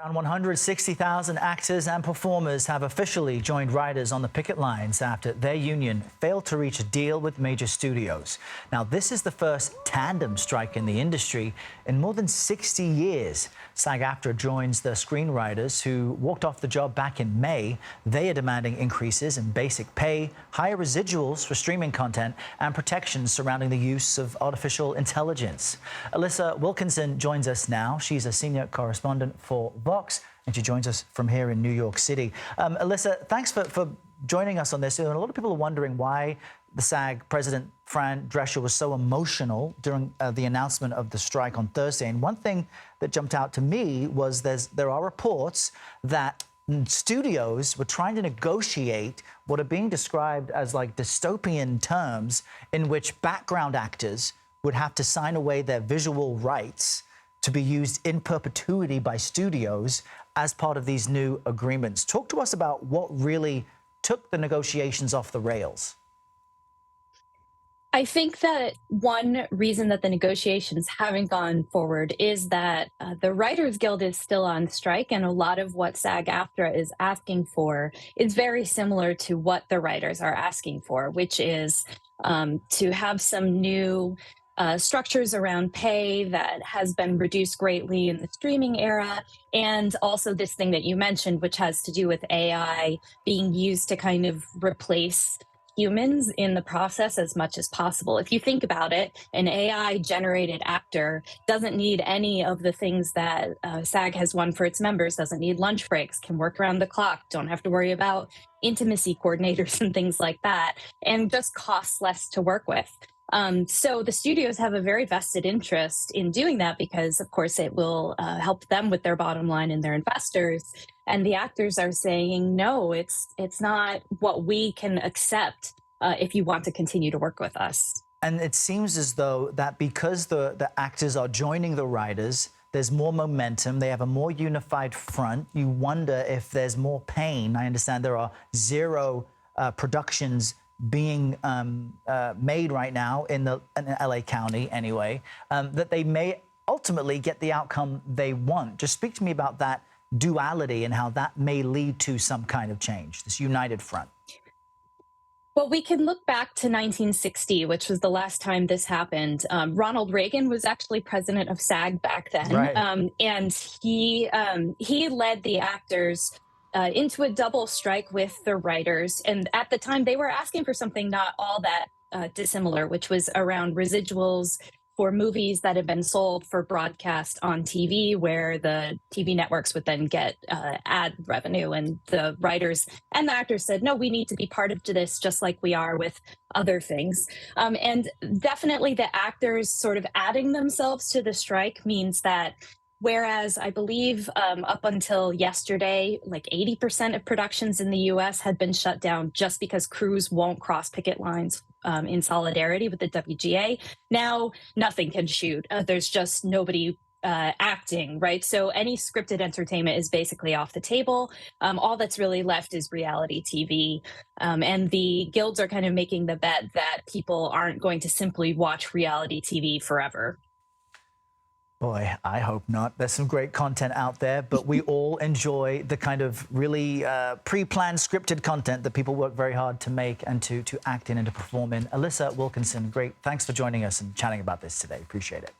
Around 160,000 actors and performers have officially joined writers on the picket lines after their union failed to reach a deal with major studios. Now, this is the first tandem strike in the industry in more than 60 years. SAG-AFTRA joins the screenwriters who walked off the job back in May. They are demanding increases in basic pay, higher residuals for streaming content, and protections surrounding the use of artificial intelligence. Alissa Wilkinson joins us now. She's a senior correspondent for Vox, and she joins us from here in New York City. Alissa, thanks for joining us on this. And a lot of people are wondering why the SAG president, Fran Drescher, was so emotional during the announcement of the strike on Thursday. And one thing that jumped out to me was there are reports that studios were trying to negotiate what are being described as like dystopian terms in which background actors would have to sign away their visual rights to be used in perpetuity by studios as part of these new agreements. Talk to us about what really took the negotiations off the rails. I think that one reason that the negotiations haven't gone forward is that the Writers Guild is still on strike, and a lot of what SAG-AFTRA is asking for is very similar to what the writers are asking for, which is to have some new structures around pay that has been reduced greatly in the streaming era, and also this thing that you mentioned, which has to do with AI being used to kind of replace humans in the process as much as possible. If you think about it, an AI-generated actor doesn't need any of the things that SAG has won for its members, doesn't need lunch breaks, can work around the clock, don't have to worry about intimacy coordinators and things like that, and just costs less to work with. So the studios have a very vested interest in doing that because, of course, it will help them with their bottom line and their investors. And the actors are saying, no, it's not what we can accept if you want to continue to work with us. And it seems as though that because the actors are joining the writers, there's more momentum, they have a more unified front. You wonder if there's more pain. I understand there are zero productions being made right now in LA County anyway, that they may ultimately get the outcome they want. Just speak to me about that duality and how that may lead to some kind of change, this united front. Well, we can look back to 1960, which was the last time this happened. Ronald Reagan was actually president of SAG back then, right. And he led the actors into a double strike with the writers. And at the time, they were asking for something not all that dissimilar, which was around residuals for movies that had been sold for broadcast on TV, where the TV networks would then get ad revenue. And the writers and the actors said, no, we need to be part of this, just like we are with other things. And definitely the actors sort of adding themselves to the strike means that whereas I believe up until yesterday, like 80% of productions in the US had been shut down just because crews won't cross picket lines in solidarity with the WGA. Now nothing can shoot. There's just nobody acting, right? So any scripted entertainment is basically off the table. All that's really left is reality TV. And the guilds are kind of making the bet that people aren't going to simply watch reality TV forever. Boy, I hope not. There's some great content out there, but we all enjoy the kind of really pre-planned scripted content that people work very hard to make and to act in and to perform in. Alissa Wilkinson, great. Thanks for joining us and chatting about this today. Appreciate it.